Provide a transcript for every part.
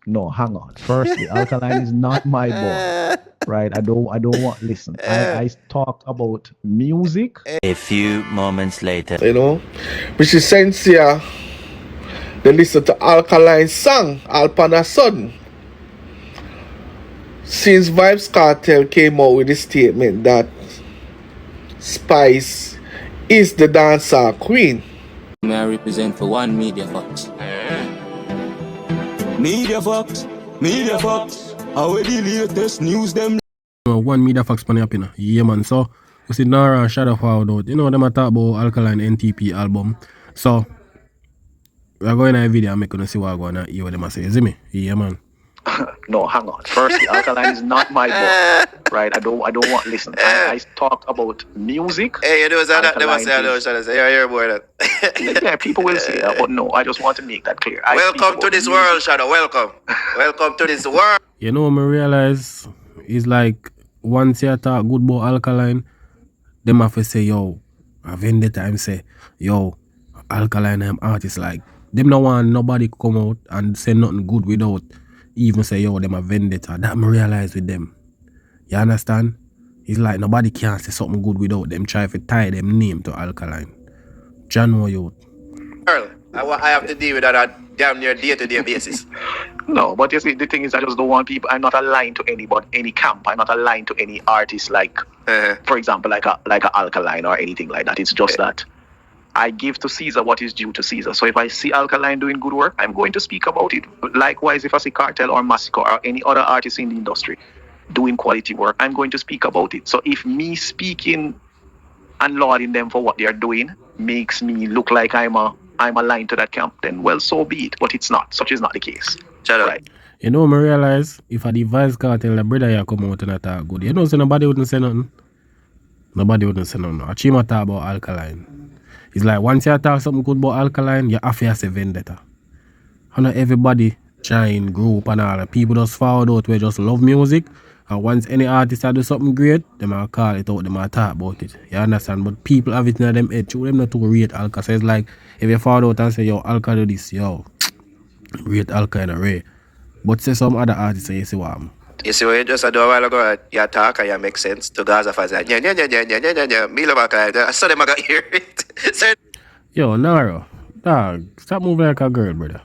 No, hang on. Firstly, Alkaline is not my boy, right? I don't want. Listen, I talk about music. A few moments later. You know, which is Shenseea. They listen to Alkaline song, Alpana Sudden. Since Vibes Cartel came out with the statement that Spice is the dancehall queen. May I represent for one Media Fox. Media Fox, Media Fox. How the latest news them? One Media Fox panny up, you know. Yeah, man. So, you see, Nara and Shadow Forward out. You know, them a talk about Alkaline NTP album. So, we're going to a video and make you see what I'm going to hear what them a say. You see me? Yeah, man. No, hang on. Firstly, Alkaline is not my boy, right? I don't want. Listen, I talk about music. Hey, you know that they must say, Alkaline I is- say, you're boy that. Yeah, people will say that, but no, I just want to make that clear. I speak Welcome to about this music. world, Shadow. Welcome. Welcome to this world. You know, I realize it's like once you talk good about Alkaline, them have to say, yo, a vendetta and say, yo, Alkaline them artists like them no want nobody come out and say nothing good without even say, yo, them a vendetta. That I realize with them. You understand? It's like nobody can say something good without them try to tie them name to Alkaline. Jano youth. I have to deal with that on damn near day-to-day basis. No, but you see, the thing is, I just don't want people. I'm not aligned to anybody, any camp. I'm not aligned to any artist, like, for example, like a Alkaline or anything like that. It's just that I give to Caesar what is due to Caesar. So if I see Alkaline doing good work, I'm going to speak about it. Likewise, if I see Cartel or Massacre or any other artist in the industry doing quality work, I'm going to speak about it. So if me speaking and lauding them for what they are doing makes me look like I'm aligned to that camp, then well, so be it. But it's not. Such is not the case. Shut up. Right. You know, I realize if I devise Cartel, the brother here come out and attack good. You know, so nobody wouldn't say nothing. Nobody wouldn't say nothing. Achima talk about Alkaline. It's like once you talk something good about Alkaline, you have to say vendetta. And not everybody join group and all. People just follow out where just love music. And once any artist do something great, they might call it out, they might talk about it. You understand? But people have it in them head. Them not to rate Alka. So it's like if you follow out and say, yo, Alka do this, yo, rate Alka in a way. But say some other artists say, you see what I'm. You see what you just said a while ago? You talk and you make sense to Gaza fans. Yeah. Me love Alkaline. I saw them, I got hear it. So, Yo, Naro, dog, stop moving like a girl, brother.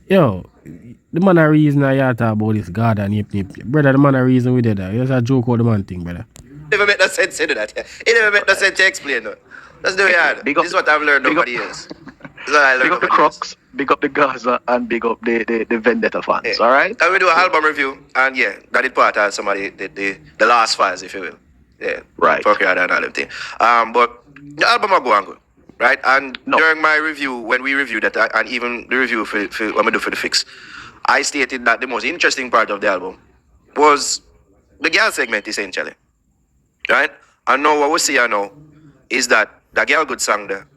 Yo, the man a reason I talk about this God and nip. Brother, the man a reason we did that. You just a joke out the man thing, brother. it never make no sense to do that. Yeah. It never make no sense to explain. No. Let's do it. Big up- This is what I've learned over the years. This is what I learned Big up the over the years. Crocs, big up the Gaza, and big up the Vendetta fans. Yeah. All right. And we do an album review, and yeah, that is part of some of the last files, if you will. Yeah, Right. Fuck and all them thing. But the album will go on good, right? And No. during my review, when we reviewed that, and even the review for when we do for the fix, I stated that the most interesting part of the album was the girl segment, essentially, right? And now what we see now is that the girl good song there,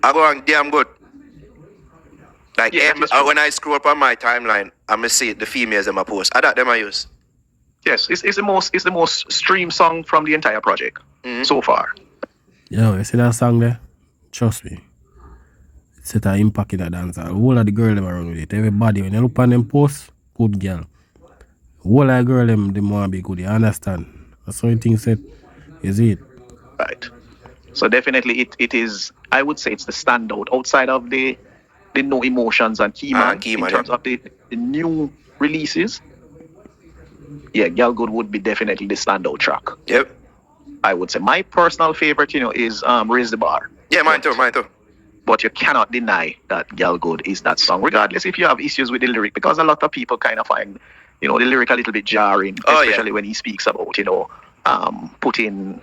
I go on damn good. Like Yeah, that is true. when I scroll up on my timeline, I'm gonna see the females in my post. I that them I use. Yes, it's the most streamed song from the entire project so far. Yo, you see that song there? Trust me. It set an impact in that dancer. All of the girl them around with it. Everybody, when you look on them posts, good girl. All of the girl them want to be good. You understand? That's what thing said. Is it? Right. So definitely it is. I would say it's the standout outside of the No Emotions and Keyman in terms of the new releases. Yeah, Girl Good would be definitely the standout track. Yep. I would say my personal favorite, is Raise the Bar. Yeah, mine too. But you cannot deny that Girl Good is that song, regardless if you have issues with the lyric, because a lot of people kind of find, the lyric a little bit jarring, especially when he speaks about, putting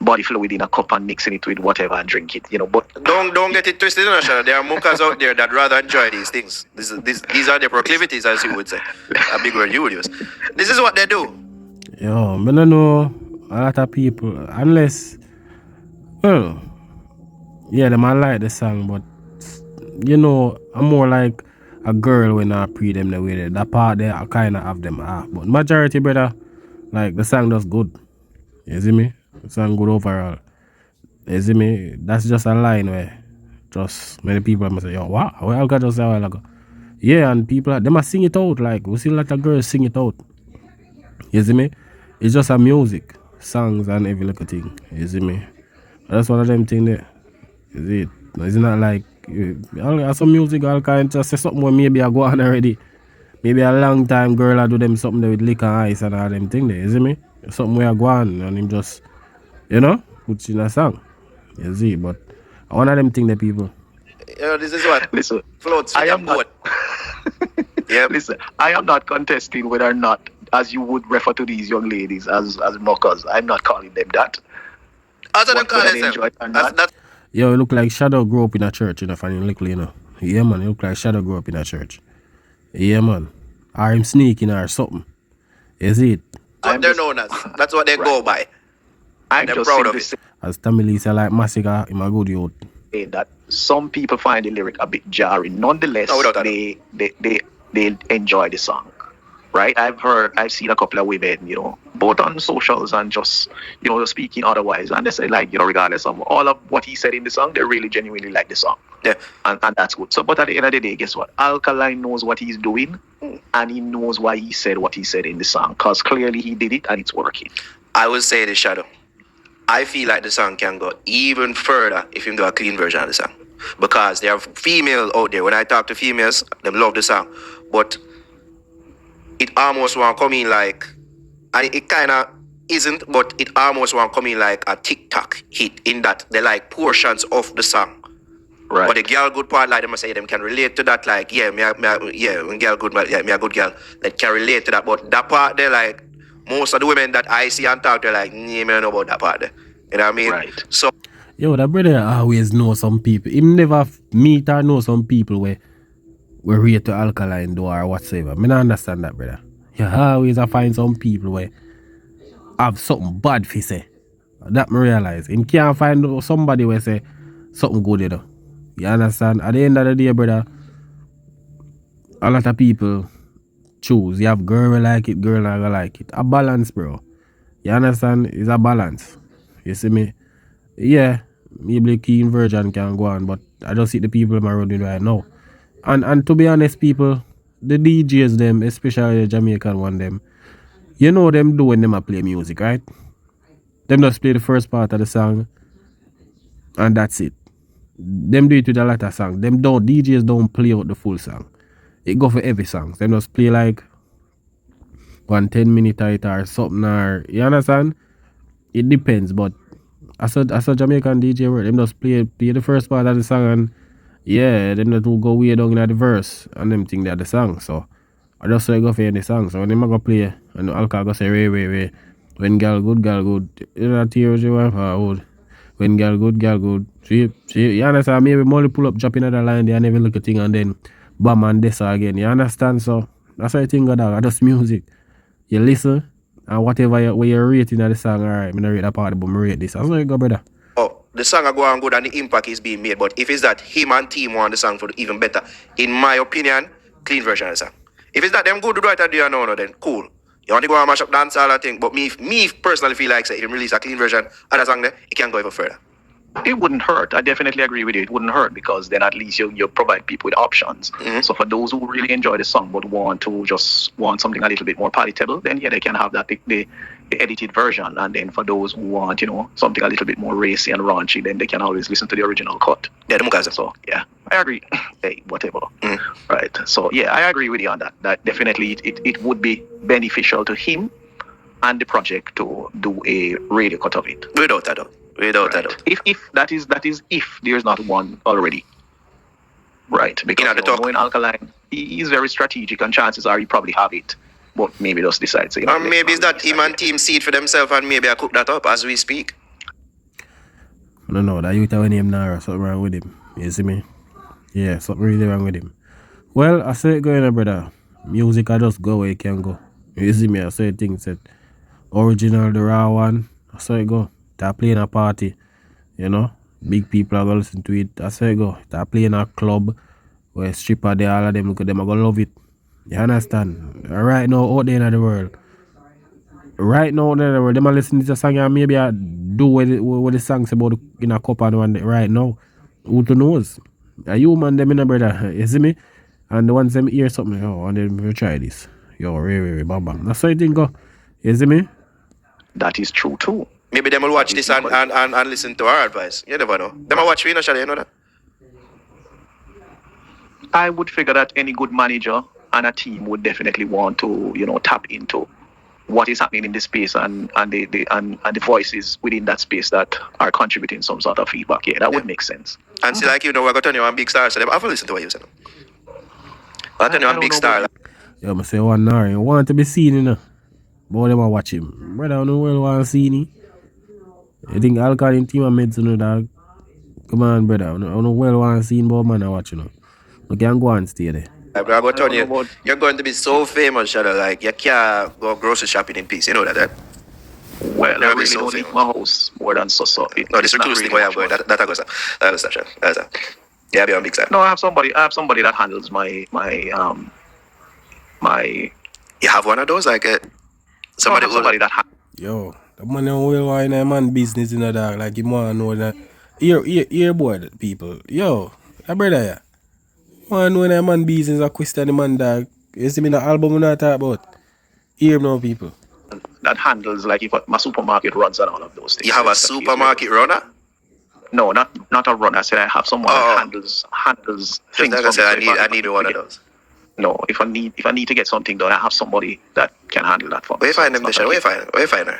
body fluid in a cup and mixing it with whatever and drink it, But Don't get it twisted, Shadow. There are mookers out there that rather enjoy these things. These are their proclivities, as you would say. A big word you would use. This is what they do. Yo, I don't know a lot of people, unless, well, yeah, they might like the song, but, I'm more like a girl when I pre them the way that part there, I kind of have them half. But majority, brother, like, the song does good. You see me? The song good overall. You see me? That's just a line where just many people must say, yo, wow, what I got just a while ago. Yeah, and people, they must sing it out. Like, we see a lot of girls sing it out. You see me? It's just a music, songs and every little thing. You see me? That's one of them things there. Is it? It's not like, some music, all kind just say something where maybe I go on already. Maybe a long time girl I do them something there with liquor and ice and all them thing there. You see me? Something where I go on and him just, puts in a song. You see? But one of them thing that people. This is what Listen, floats I with your am not. boat. Yeah. Listen, I am not contesting whether or not, as you would refer to these young ladies as mockers. I'm not calling them that. As them Whether call they enjoy themselves. it or not. That's Yo, you look like Shadow grew up in a church, funny little, Yeah, man, you look like Shadow grew up in a church. Yeah, man. Or him sneaking or something. You see it? what they're known as. That's what they go by. I'm They're just proud of simply it. As Tamil say like Massacre, him a good youth. saying that some people find the lyric a bit jarring. Nonetheless, No, without a they enjoy the song. Right? I've seen a couple of women, both on socials and just, speaking otherwise. And they say, like, regardless of all of what he said in the song, they really genuinely like the song. Yeah. And that's good. So, but at the end of the day, guess what? Alkaline knows what he's doing and he knows why he said what he said in the song. Because clearly he did it and it's working. I will say this, Shadow. I feel like the song can go even further if you do a clean version of the song. Because there are females out there. When I talk to females, they love the song. But it almost want to come in like, and it kind of isn't, but it almost want to come in like a TikTok hit in that they like portions of the song. Right. But the girl good part, like them say, them can relate to that. Like, when girl good, but me a good girl, they can relate to that. But that part, they like, most of the women that I see and talk to, like, me don't know about that part. You know what I mean? Right. So, Yo, that brother always know some people. Him never meet or know some people where rate to Alkaline do or whatsoever. I don't understand that, brother. You always find some people where have something bad for say. That me realize. Him can't find somebody where say something good, You understand? At the end of the day, brother, a lot of people choose. You have girl like it, girl not gonna like it. A balance, bro. You understand? It's a balance. You see me? Yeah, maybe keen version can go on, but I just see the people in my road right now. And to be honest, people, the DJs them, especially the Jamaican one them, them do when them a play music, right? Them just play the first part of the song and that's it. Them do it with a lot of songs. DJs don't play out the full song. It go for every song. Them just play like 1 10-minute title or something, or you understand? It depends, but as a Jamaican DJ work, them just play the first part of the song and them just will go way down in the verse and them think that the song. So I just say go for any song. So when them go play and the alcohol go say way. When girl good, you know tears you want forward. When girl good. See, you understand? Maybe Molly pull up, drop in another line there and never look at thing and then bam and this again. You understand? So that's how I think of that. That's music. You listen and whatever where you're rating of the song, alright, I'm gonna rate that part, but I rate this. That's how you go, brother. oh, the song are going good and the impact is being made. But if it's that him and team want the song for even better, in my opinion, clean version of the song. If it's that them good, do it, do you know, then cool. You want to go and mash up dance all that thing, but me personally feel like say, if you release a clean version of the song there, it can go even further. It wouldn't hurt. I definitely agree with you. It wouldn't hurt because then at least you provide people with options. Mm-hmm. So for those who really enjoy the song but want something a little bit more palatable, then they can have that the edited version. And then for those who want, something a little bit more racy and raunchy, then they can always listen to the original cut. Yeah, the Mukaza. So yeah, I agree. Hey, whatever. Mm-hmm. Right. So yeah, I agree with you on that. That definitely it would be beneficial to him and the project to do a radio cut of it. Without a doubt. If that is if there's not one already. Right. Because knowing Alkaline, he is very strategic and chances are he probably have it. But maybe just decides. And maybe it's that him and team see it for themselves and maybe I cook that up as we speak. No, that youth have name Nara, something wrong with him. You see me? Yeah, something really wrong with him. Well, I say it going on, brother. Music I just go where it can go. You see me? I say things that original, the raw one, I say it go. They're playing a party, big people are going to listen to it. I say go. They're playing a club where stripper there, all of them, look at them, are going to love it. You understand? Right now, out there in the world. Right now, out there in the world, them are listening to the song and maybe I do what the song's about in a cup and one right now. Who to knows? A human, them in a brother. You see me? And the ones them hear something, oh, and then we try this. Yo, bam, bam. That's how you think go. You see me? That is true too. Maybe them will watch this and listen to our advice. You never know. Them will watch me, Shadi, you know that? I would figure that any good manager and a team would definitely want to, tap into what is happening in the space and the voices within that space that are contributing some sort of feedback. Yeah, that would make sense. And see, like, we're going to turn you on big star, so they have to listen to what you say. I'll turn you on big star. Yo, I say one hour. You want to be seen, you know. But them watch him. Brother, I don't know want to see him. You think Alkaline team and meds, you know, dog? Come on, brother. I don't want to see him, but man, I watch, you know. You can go and stay there. I'm going to turn you. You're going to be so famous, Shadow, like, you can't go grocery shopping in peace. You know that, right? Well, I really don't leave my house more than so. No, this recluse thing where I'm going, that I go stop. Yeah, be on big side. No, I have somebody that handles my. You have one of those, like somebody that. Yo, the man will in a man business in a dog, like you want to know that. Here, boy, people. Yo, that brother, yeah. Want to know that man business a question the man dog. You see me the album we not talk about. Here now, people. That handles like if my supermarket runs and all of those things. You have a supermarket runner? No, not a runner. I said I have someone that handles things. Like I said, I need one of those. No, if I need to get something done, I have somebody that can handle that for me. Where you find them, Deshaun? Where you find her,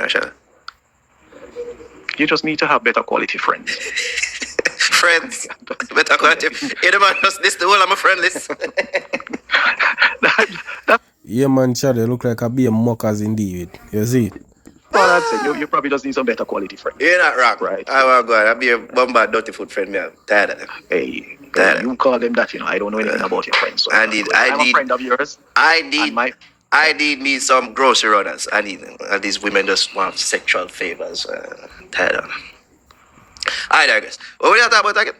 Shana? You just need to have better quality friends. Friends? Better quality. Hey, the man, this the whole of my friend list. Yeah, man, Chad, they look like a be a mockers indeed. You see it? No, that's it. You probably just need some better quality friends. You're not wrong. Right. I want to go. I'll be a bombard dirty food friend. I'm tired of them. Hey, you call them that, I don't know anything about your friends. So I'm a friend of yours. I need some grocery runners. I need them. These women just want sexual favors. Tired of them. Alright, I guess. What were you talking about again?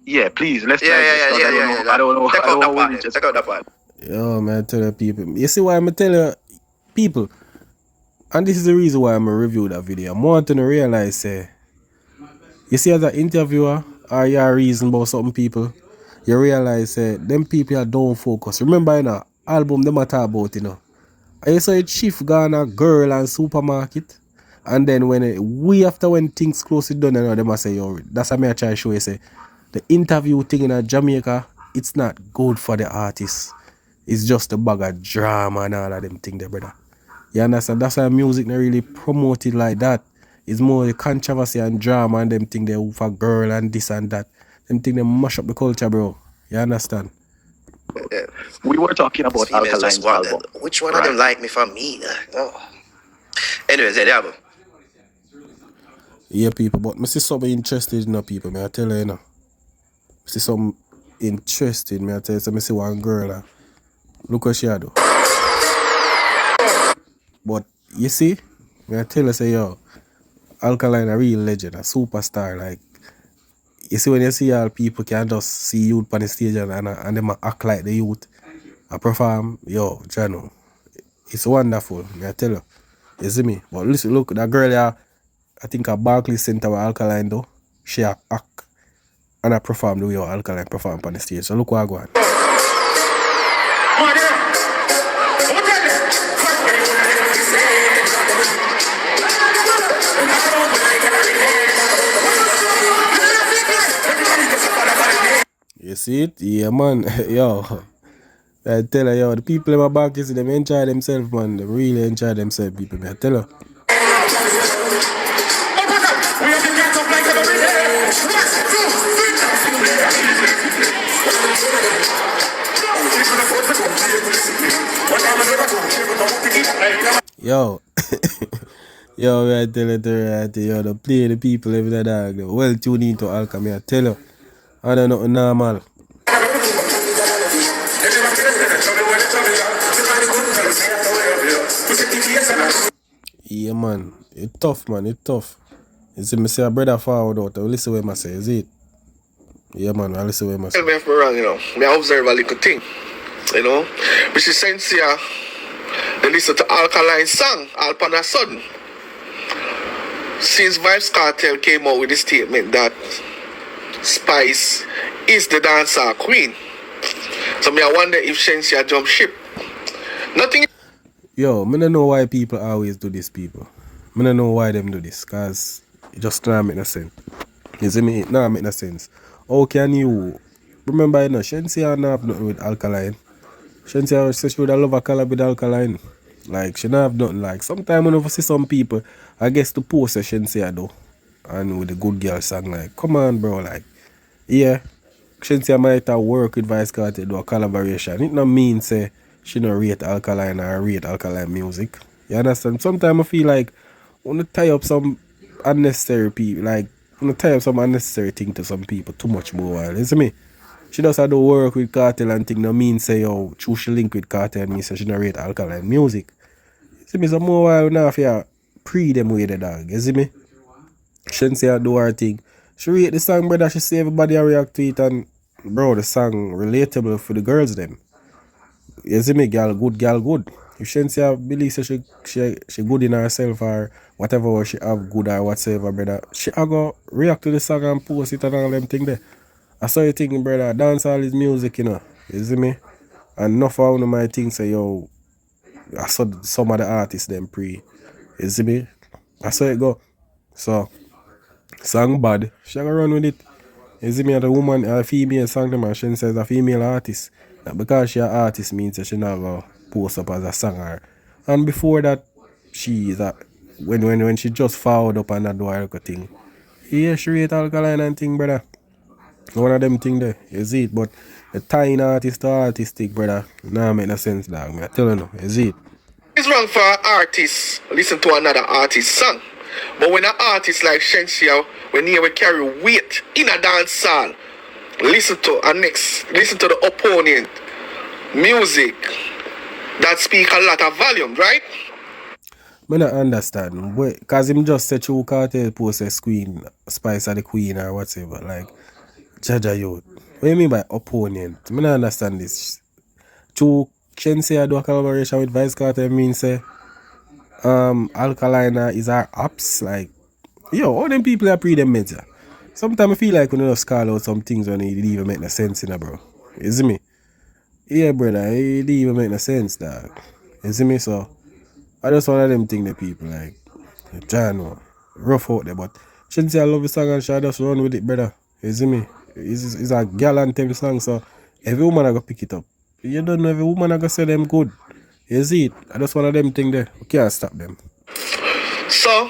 Yeah, please. Let's yeah. I don't know. Check out that part. Yo, man, I tell you people. You see why I'm telling people? And this is the reason why I'm going to review that video. I'm wanting to realize, you see as an interviewer, or you reason about something people, you realize, them people are don't focus. Remember, in an album, them are talk about, I saw a chief gone a girl and supermarket. And then when things close it done, them I say, yo, that's how I try to show you, say, the interview thing in Jamaica, it's not good for the artists. It's just a bag of drama and all of them things there, brother. You understand? That's why music not really promoted like that. It's more the controversy and drama and them thing they for girl and this and that. Them thing they mash up the culture, bro. You understand? Yeah. We were talking about Alkaline's album. Which one of them like me for me? Oh. Anyways, the album. Yeah, people, but I see something interested in people, may I tell you, I see something interested, may I tell you, so I see one girl, look what she do. But, you see, may I tell you, say, yo, Alkaline a real legend, a superstar, like, you see when you see all people can just see youth on the stage and them act like the youth, I perform, yo, Jano, it's wonderful, may I tell you, you see me, but listen, look, that girl here, I think a Barclays Center with Alkaline though, she act and I perform the way Alkaline perform on the stage. So look what I go on. You see it? Yeah, man. Yo. I tell her, yo, the people in my back, you see, them enjoy themselves, man. They really enjoy themselves, people. I tell her. Yo, yo, I tell you, yo, the play the people every day, well tuned into Alkaline, I tell you, I don't know normal. Yeah, man, it's tough, man, it's tough. You see, me say a brother forward out, I listen what I say, is it? Yeah, man, I listen what I say. Tell me if I'm wrong, I observe a little thing, which is Shenseea. They listen to Alkaline song, all on a sudden. Since Vybz Kartel came out with the statement that Spice is the dancehall queen, So me I wonder if Shenseea jump ship. Nothing. Yo, me don't know why people always do this, people. Me don't know why them do this, cause it just don't make no sense. You see me? It don't make no sense. How can you remember, you know, Shenseea not have nothing with Alkaline. Shenseea said she would have love a collab with Alkaline. Like, she don't have nothing. Like, sometimes when I see some people, I guess to post a Shenseea though. And with the good girl song, like, come on, bro, like, yeah, Shenseea might have work with Vice Cartel to do a collaboration. It not mean say she don't rate Alkaline or rate Alkaline music. You understand? Sometimes I feel like I want to tie up some unnecessary people, like I want to tie up some unnecessary thing to some people too much more while. You see me? She does have to work with Cartel and thing no mean say yo, true she link with Cartel and me say she don't rate Alkaline music. You see me? So more while now if you pre them with the dog, you see me? Shenseea do her thing. She rate the song, brother, she see everybody react to it and bro, the song relatable for the girls them. You see me, girl good. If Shenseea believes she good in herself or whatever she have good or whatsoever, brother, she go react to the song and post it and all them thing there. I saw you thinking, brother, dancehall is music, you know. You see me? And enough of one of my things say, yo, I saw some of the artists them pre. You see me? I saw it go. So song bad, she go run with it. You see me, as a woman, a female song them and she says a female artist. Not because she an artist means that she never post up as a singer. And before that, she is a when she just followed up on that do thing. Yeah, she rate Alkaline and thing, brother. One of them thing there, you see it, but the tying artist to artistic, brother, nah make no sense, dog. Me I tell you no, you see it. It's wrong for an artist listen to another artist's song. But when an artist like Shenseea, when he will carry weight in a dance hall, listen to the opponent music that speak a lot of volume, right? I don't understand, because him just said True Cartel post a queen, Spice of the Queen or whatever, like, Jaja Youth. What do you mean by opponent? I don't understand this. True Shenseea do a collaboration with Vice Cartel means say, Alkaline is our apps, like, yo, all them people are pre them meds. Sometimes I feel like when you just call out some things when it didn't even make no sense, you know, bro. You see me? Yeah, brother, it didn't even make no sense, dog. You see me? So, I just one of them things that people like, John, rough out there, but Shenseea love the song and she just run with it, brother. You see me? It's a gal anthem song, so every woman I go pick it up. You don't know every woman I go say them good. You see it? I just one of them things there. We can't stop them. So,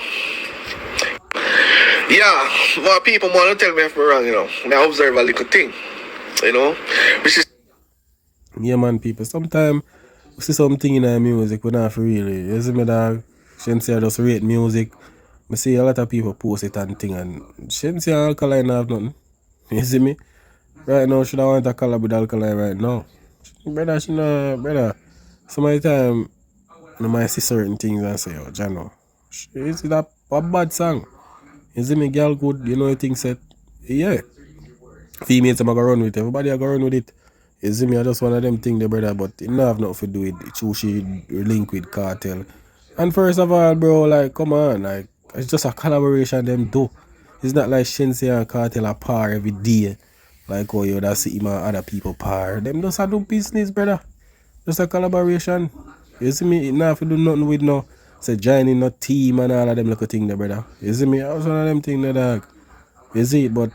yeah, more people want to tell me if I'm wrong, you know. I observe a little thing, you know, which is. Yeah, man, people. Sometimes we see something in our music we not for really. You see me, dog? Shenseea just rate music. I see a lot of people post it and thing, and Shenseea and Alkaline have nothing. You see me? Right now, should I want a collab with Alkaline right now? Brother, brother. Some of the time, I might see certain things and say, oh, Jano, is it a bad song? You see me, girl good, you know, you think set. Yeah. Females, I'm going to run with it. Everybody are going to run with it. You see me, I just one of them things, brother, but it don't have nothing to do with it. She link with Cartel. And first of all, bro, like, come on, like, it's just a collaboration them do. It's not like Shenseea and Cartel are par every day. Like, oh, you would see him and other people par. Them just a do business, brother. Just a collaboration. You see me, it not have to do nothing with no, say, joining no team and all of them little things there, brother. You see me, I was one of them things there, dog. You see it, but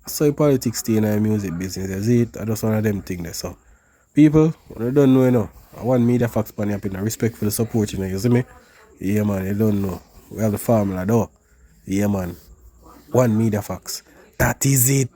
so politics stay in our music business, you see it, I just one of them things there. So, people, what I don't know, you know, I want media facts pan up in respect for the support, you know, you see me? Yeah, man, you don't know. We have the formula, though. Yeah, man. One media facts. That is it.